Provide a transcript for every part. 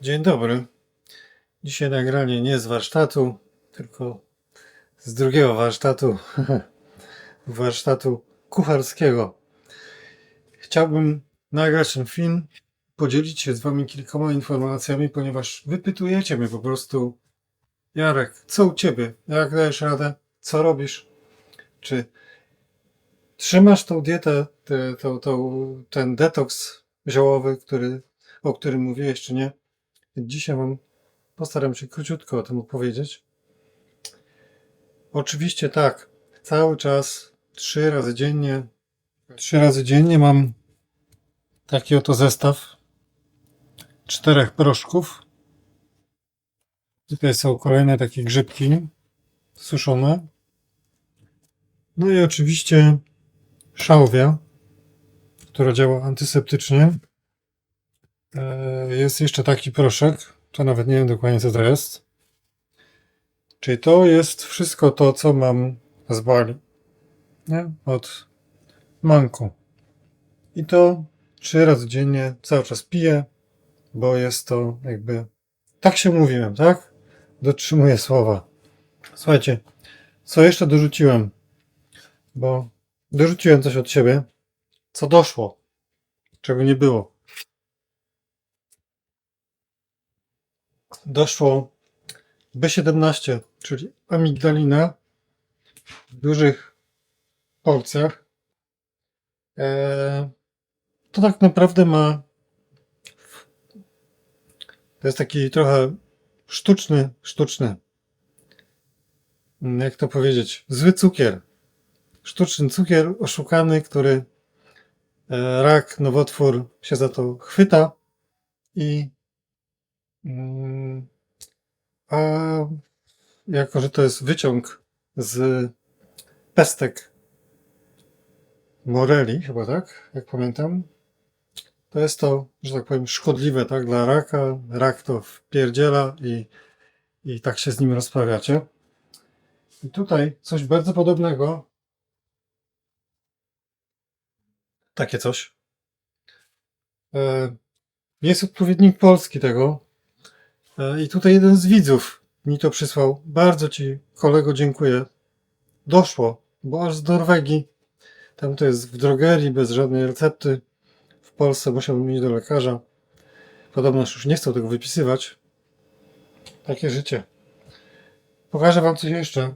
Dzień dobry. Dzisiaj nagranie nie z warsztatu, tylko z drugiego warsztatu, warsztatu kucharskiego. Chciałbym nagrać ten film, podzielić się z Wami kilkoma informacjami, ponieważ wypytujecie mnie po prostu: Jarek, co u Ciebie? Jak dajesz radę? Co robisz? Czy trzymasz tą dietę, ten detoks ziołowy, o którym mówiłeś, czy nie? Dzisiaj postaram się króciutko o tym opowiedzieć. Oczywiście tak, cały czas, 3 razy dziennie. 3 razy dziennie mam taki oto zestaw 4 proszków. Tutaj są kolejne takie grzybki suszone. No i oczywiście szałwia, która działa antyseptycznie. Jest jeszcze taki proszek, to nawet nie wiem dokładnie co to jest. Czyli to jest wszystko to, co mam z Bali, nie? Od Manku. I to 3 razy dziennie cały czas piję, bo jest to jakby... Tak się mówiłem, tak? Dotrzymuję słowa. Słuchajcie, co jeszcze dorzuciłem? Bo dorzuciłem coś od siebie, co doszło, czego nie było. Doszło B17, czyli amigdalina w dużych porcjach. To tak naprawdę to jest taki trochę sztuczny, jak to powiedzieć, zły cukier. Sztuczny cukier oszukany, który rak, nowotwór się za to chwyta i a jako, że to jest wyciąg z pestek moreli, chyba tak, jak pamiętam, to jest to, że tak powiem, szkodliwe, tak, dla raka. Rak to wpierdziela i tak się z nim rozprawiacie. I tutaj coś bardzo podobnego, takie coś. Jest odpowiednik polski tego. I tutaj jeden z widzów mi to przysłał. Bardzo Ci, kolego, dziękuję. Doszło, bo aż z Norwegii. Tam to jest w drogerii, bez żadnej recepty. W Polsce musiałbym iść do lekarza. Podobno już nie chcą tego wypisywać. Takie życie. Pokażę Wam coś jeszcze.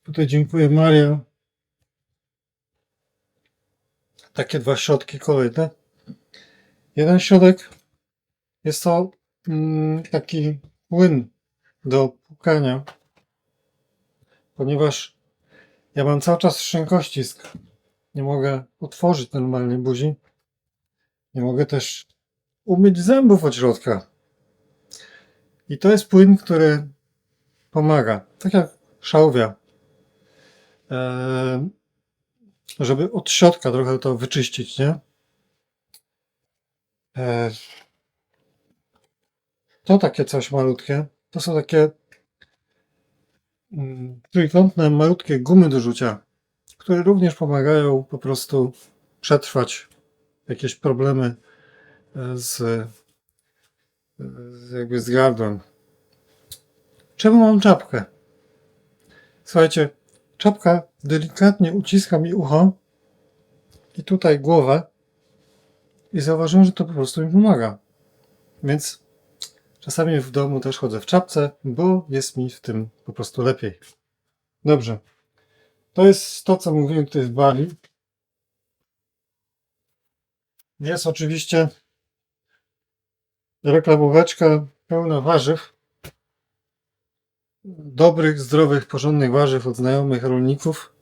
Tutaj dziękuję, Maria. Takie 2 środki kolejne. Jeden środek jest to taki płyn do płukania, ponieważ ja mam cały czas szczękościsk. Nie mogę otworzyć normalnie buzi. Nie mogę też umyć zębów od środka. I to jest płyn, który pomaga. Tak jak szałwia. Żeby od środka trochę to wyczyścić, nie? To takie coś malutkie. To są takie trójkątne, malutkie gumy do rzucia, które również pomagają po prostu przetrwać jakieś problemy jakby z gardłem. Czemu mam czapkę? Słuchajcie, czapka delikatnie uciska mi ucho i tutaj głowę i zauważyłem, że to po prostu mi pomaga. Więc czasami w domu też chodzę w czapce, bo jest mi w tym po prostu lepiej. Dobrze. To jest to, co mówiłem tutaj w Bali. Jest oczywiście reklamóweczka pełna warzyw. Dobrych, zdrowych, porządnych warzyw od znajomych rolników.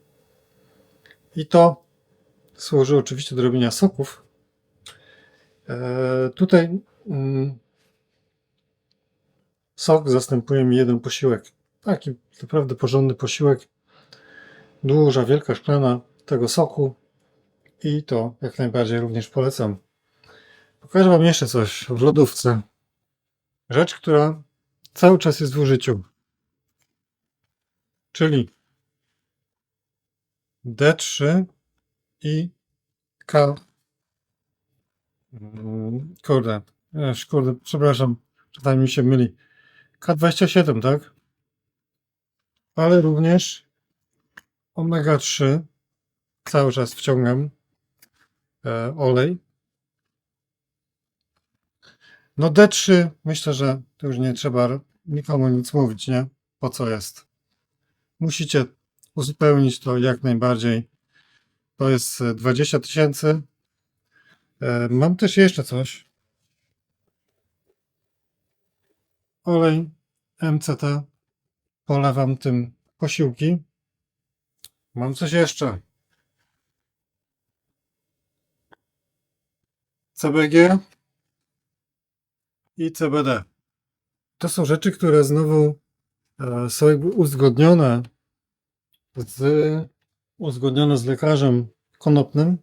I to służy oczywiście do robienia soków. Tutaj sok zastępuje mi jeden posiłek. Taki naprawdę porządny posiłek. Duża, wielka szklana tego soku. I to jak najbardziej również polecam. Pokażę Wam jeszcze coś w lodówce. Rzecz, która cały czas jest w użyciu. Czyli D3 i K. Kurde, przepraszam. czasami mi się myli. K27, tak? Ale również omega-3. Cały czas wciągam olej. No D3, myślę, że tu już nie trzeba nikomu nic mówić, nie? Po co jest? Musicie uzupełnić to jak najbardziej. To jest 20 000. Mam też jeszcze coś. Olej MCT. Polewam tym posiłki. Mam coś jeszcze. CBG i CBD. To są rzeczy, które znowu są jakby uzgodnione z lekarzem konopnym,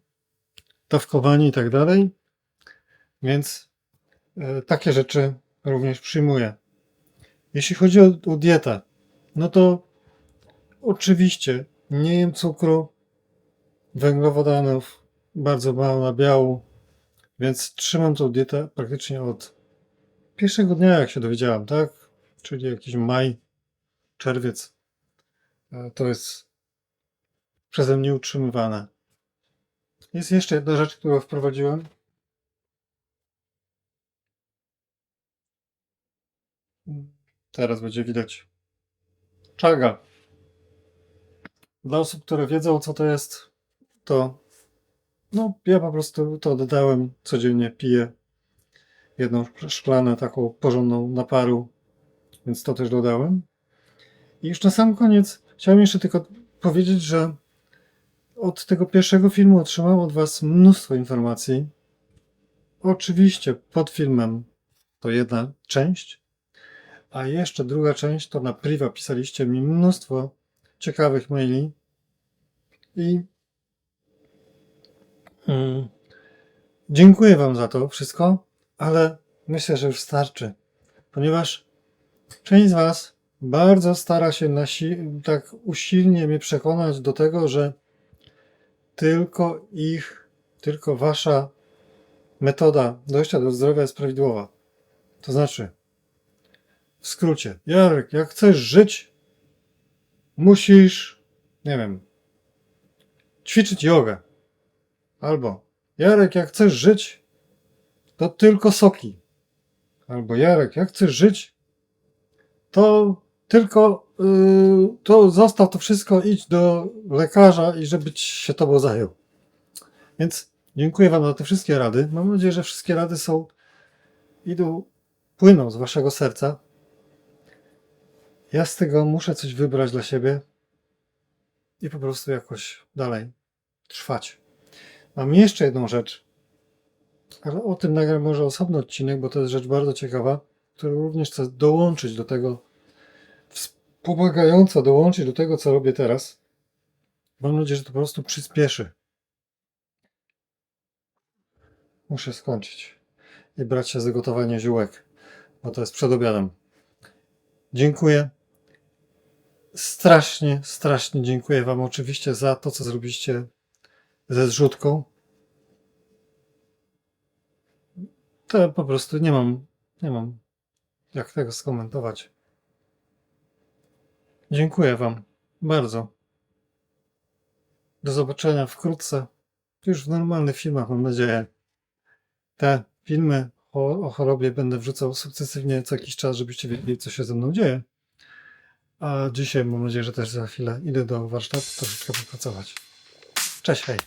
dawkowanie i tak dalej, więc takie rzeczy również przyjmuję. Jeśli chodzi o dietę, no to oczywiście nie jem cukru, węglowodanów, bardzo mało nabiału, więc trzymam tą dietę praktycznie od pierwszego dnia, jak się dowiedziałem, tak? Czyli jakiś maj, czerwiec. To jest przeze mnie utrzymywane. Jest jeszcze jedna rzecz, którą wprowadziłem. Teraz będzie widać. Czaga. Dla osób, które wiedzą, co to jest, to no, ja po prostu to dodałem. Codziennie piję jedną szklanę taką porządną naparu, więc to też dodałem. I już na sam koniec chciałem jeszcze tylko powiedzieć, że od tego pierwszego filmu otrzymałem od Was mnóstwo informacji. Oczywiście pod filmem to jedna część, a jeszcze druga część to na priwa pisaliście mi mnóstwo ciekawych maili i dziękuję Wam za to wszystko, ale myślę, że już starczy, ponieważ część z Was bardzo stara się tak usilnie mnie przekonać do tego, że tylko Wasza metoda dojścia do zdrowia jest prawidłowa. To znaczy, w skrócie, Jarek, jak chcesz żyć, musisz, nie wiem, ćwiczyć jogę. Albo, Jarek, jak chcesz żyć, to tylko soki. Albo, Jarek, jak chcesz żyć, to tylko to zostaw to wszystko, idź do lekarza i żeby się tobą zajął. Więc dziękuję Wam za te wszystkie rady. Mam nadzieję, że wszystkie rady płyną z Waszego serca. Ja z tego muszę coś wybrać dla siebie i po prostu jakoś dalej trwać. Mam jeszcze jedną rzecz, ale o tym nagram może osobny odcinek, bo to jest rzecz bardzo ciekawa, którą również chcę dołączyć do tego, wspomagająca dołączyć do tego, co robię teraz. Mam nadzieję, że to po prostu przyspieszy. Muszę skończyć i brać się za gotowanie ziółek, bo to jest przed obiadem. Dziękuję. Strasznie, strasznie dziękuję Wam oczywiście za to, co zrobiliście ze zrzutką. To po prostu nie mam jak tego skomentować. Dziękuję Wam bardzo. Do zobaczenia wkrótce. Już w normalnych filmach, mam nadzieję. Te filmy o chorobie będę wrzucał sukcesywnie co jakiś czas, żebyście wiedzieli, co się ze mną dzieje. A dzisiaj mam nadzieję, że też za chwilę idę do warsztatu troszeczkę popracować. Cześć, hej!